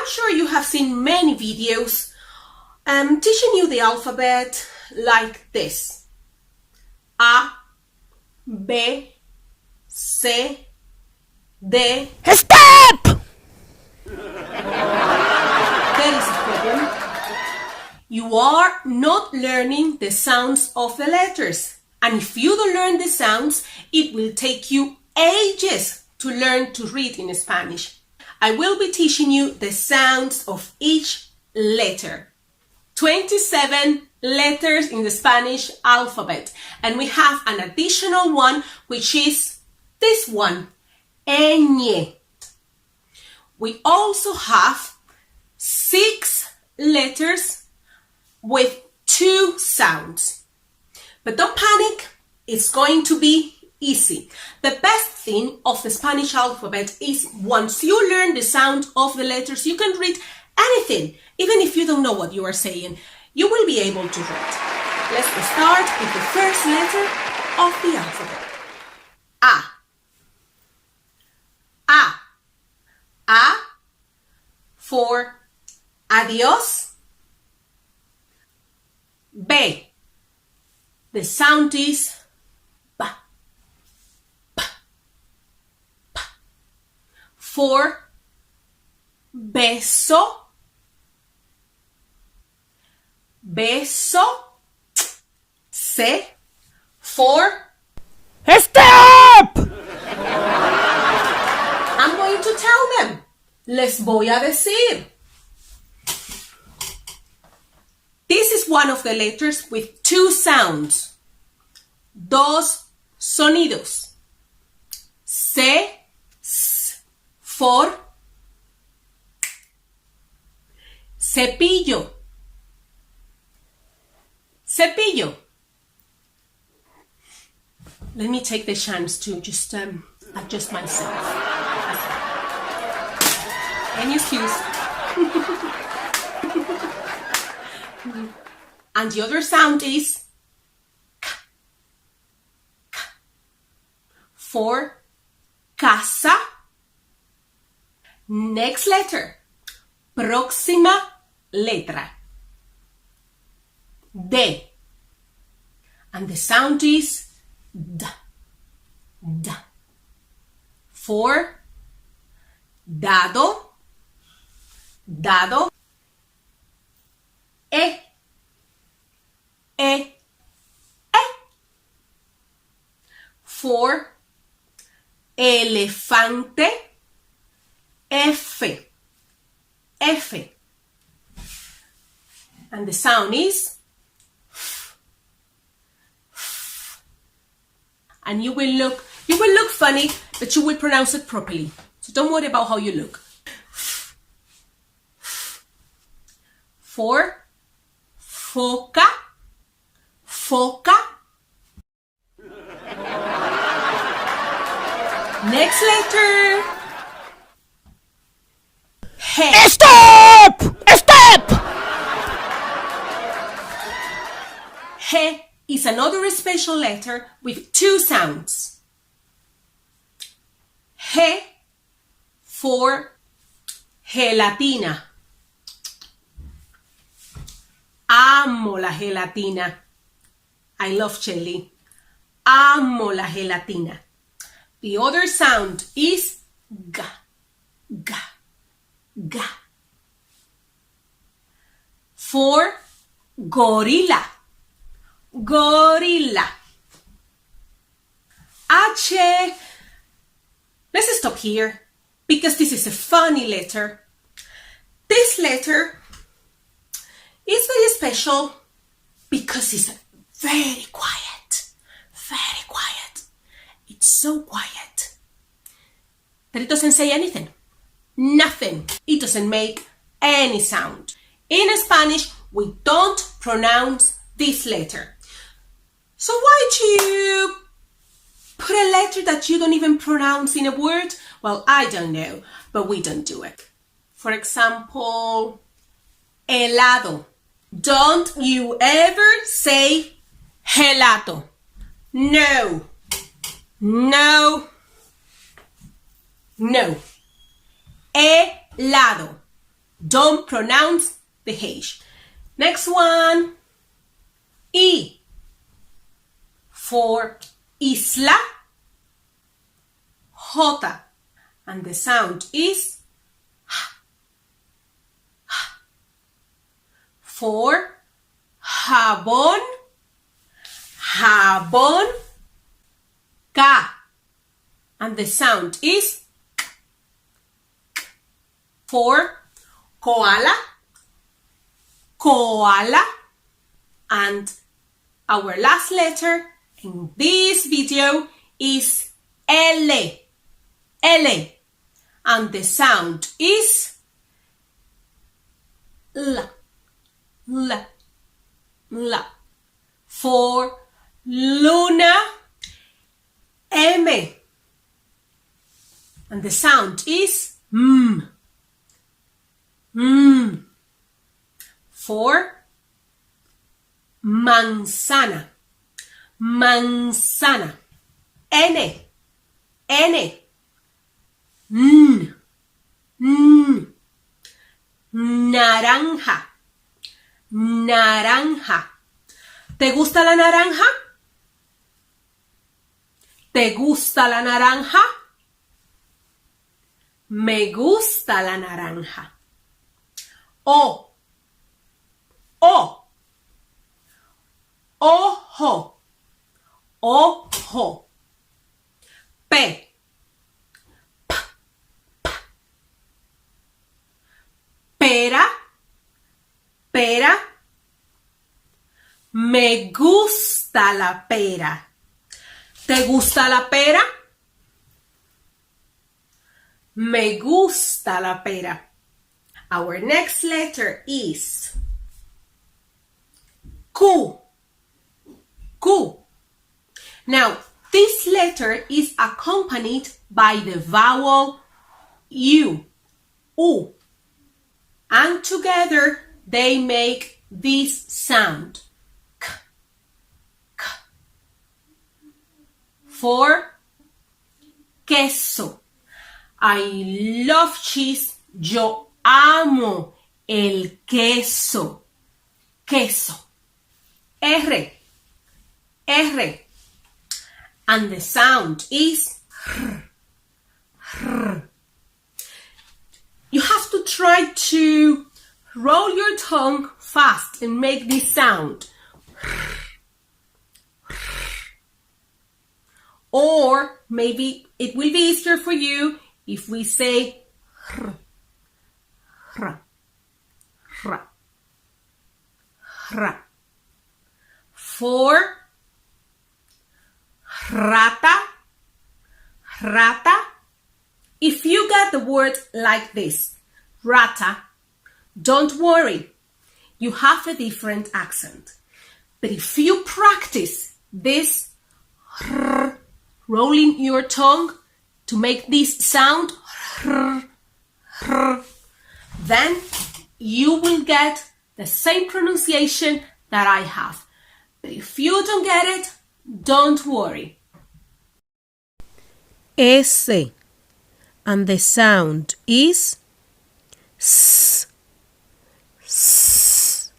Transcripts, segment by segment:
I'm sure you have seen many videos teaching you the alphabet like this. A, B, C, D. Stop! There is a problem. You are not learning the sounds of the letters. And if you don't learn the sounds, it will take you ages to learn to read in Spanish. I will be teaching you the sounds of each letter. 27 letters in the Spanish alphabet. And we have an additional one, which is this one, ñ. We also have 6 letters with 2 sounds. But don't panic, it's going to be easy. The best thing of the Spanish alphabet is once you learn the sound of the letters, you can read anything, even if you don't know what you are saying. You will be able to read. Let's start with the first letter of the alphabet. A. A. A for adiós. B. The sound is B. B. B. For beso. Beso. C. For Stop! I'm going to tell them. Les voy a decir. This is one of the letters with 2 sounds. Dos sonidos. C, S, for cepillo. Cepillo. Let me take the chance to just adjust myself. Any excuse. And the other sound is K. K. For casa. Next letter. Próxima letra. D. And the sound is D. D. For dado. Dado. E. E. E. For elefante. F. F. And the sound is F. F. And you will look funny, but you will pronounce it properly. So don't worry about how you look. F. F. For foca. Foca. Next letter. He. Stop! Stop! He is another special letter with 2 sounds. He for gelatina. Amo la gelatina. I love jelly. Amo la gelatina. The other sound is G. G. G. For gorilla. Gorilla. H. Let's stop here because this is a funny letter. This letter is very special because it's very quiet. Very quiet. It's so quiet that it doesn't say anything. Nothing. It doesn't make any sound. In Spanish, we don't pronounce this letter. So why do you put a letter that you don't even pronounce in a word? Well, I don't know, but we don't do it. For example, helado. Don't you ever say gelato. No. No. No. Helado. Don't pronounce the H. Next one. E. For isla. J. And the sound is for jabón. Jabón. K. And the sound is for koala. Koala. And our last letter in this video is L. L. And the sound is L. L. L. For Luna. M. And the sound is M. M. For manzana. Manzana. N. N. N. N. Naranja. Naranja. ¿Te gusta la naranja? ¿Te gusta la naranja? Me gusta la naranja. O. O. Ojo. Ojo. P. P. P. Pera. Pera. Me gusta la pera. ¿Te gusta la pera? Me gusta la pera. Our next letter is Q. Q. Now, this letter is accompanied by the vowel U. U. And together they make this sound. K. K. For queso. I love cheese. Yo amo el queso. Queso. R. R. And the sound is R. R. You have to try to roll your tongue fast and make this sound. Or maybe it will be easier for you if we say R. R. R. R. For rata. Rata. If you get the word like this, rata, don't worry. You have a different accent. But if you practice this R, rolling your tongue to make this sound R, R, then you will get the same pronunciation that I have. But if you don't get it, don't worry. S. And the sound is S. S.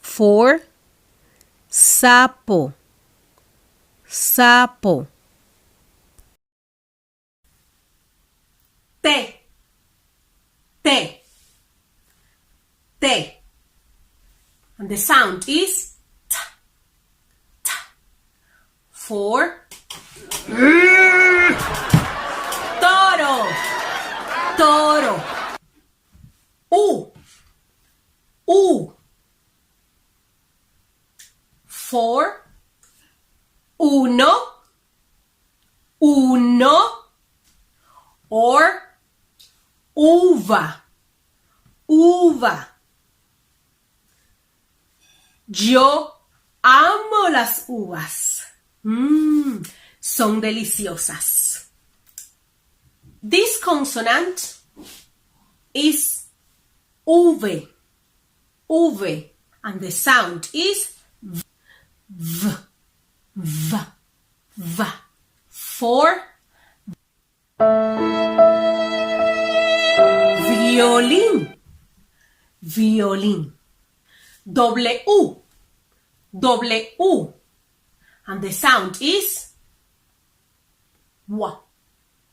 For sapo. Sapo. T. T. T. And the sound is T. T. For toro. Toro. U. U. For uno. Uno. Or uva. Uva. Yo amo las uvas. Son deliciosas. This consonant is V. V. And the sound is V. V. V. V. For violín. violin. W, W. And the sound is wa,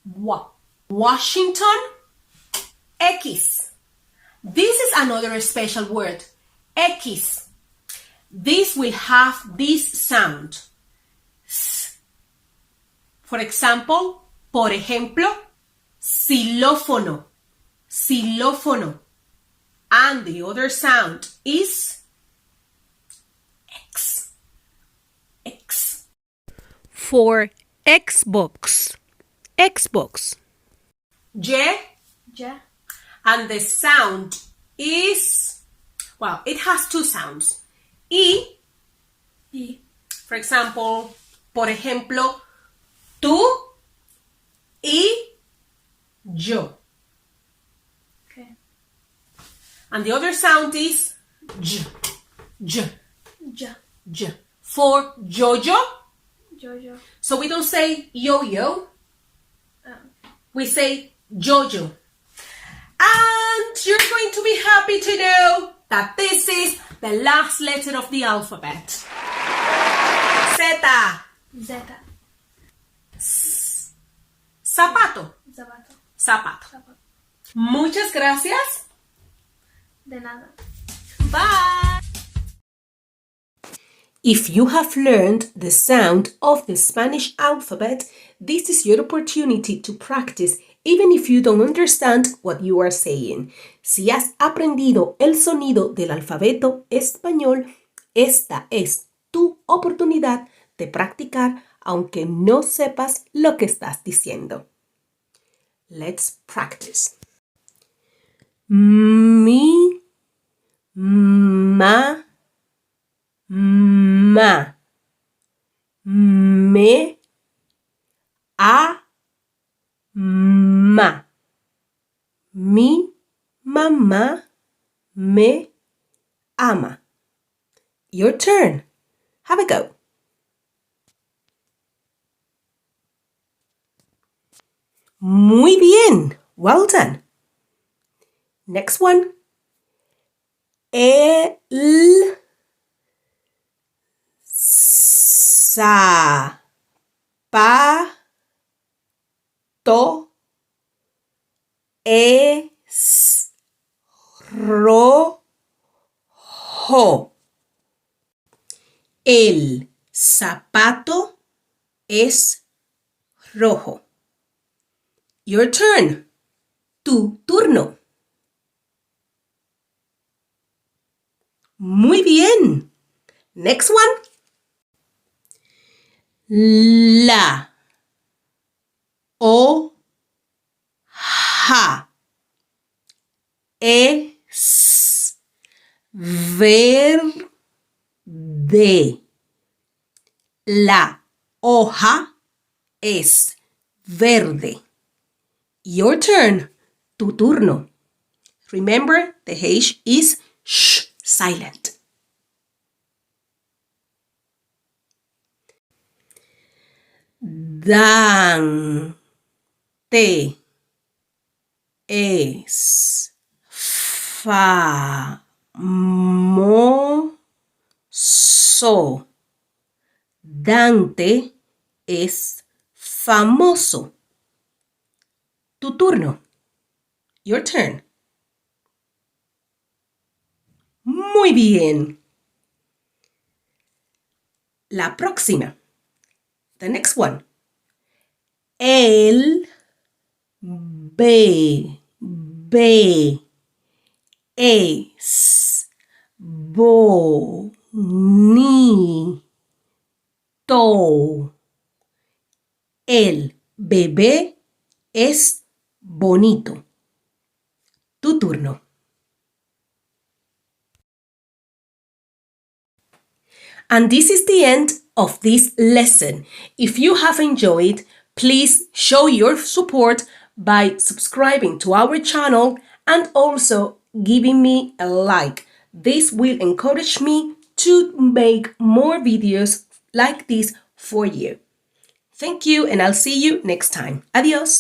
wa. Washington, X. This is another special word, X. This will have this sound. S. For example, por ejemplo, xilófono, xilófono. And the other sound is X, X. For Xbox, Xbox. Y, Ya. and the sound is, well, it has two sounds. Y, Y. for example, por ejemplo, tú y yo. Okay. And the other sound is J, J, Ya. J. For yo-yo, Yo. so we don't say yo-yo, Ah. we say yo-yo. And you're going to be happy to know that this is the last letter of the alphabet. Zeta. Zeta. Zapato. Zapato. Zapato. Zapato. Muchas gracias. De nada. Bye. If you have learned the sound of the Spanish alphabet, this is your opportunity to practice even if you don't understand what you are saying. Si has aprendido el sonido del alfabeto español, esta es tu oportunidad de practicar aunque no sepas lo que estás diciendo. Let's practice. Mi, ma, ma, me, a, ma. Mi mamá me ama. Your turn. Have a go. Muy bien. Well done. Next one. El zapato es rojo. El zapato es rojo. Your turn. Tu turno. Muy bien. Next one. La hoja es verde. La hoja es verde. Your turn. Tu turno. Remember, the H is sh, silent. Dante es famoso. Dante es famoso. Tu turno. Your turn. Muy bien. La próxima. The next one. El bebé es bonito. El bebé es bonito. Tu turno. And this is the end of this lesson. If you have enjoyed, please show your support by subscribing to our channel and also giving me a like. This will encourage me to make more videos like this for you. Thank you, and I'll see you next time. Adios.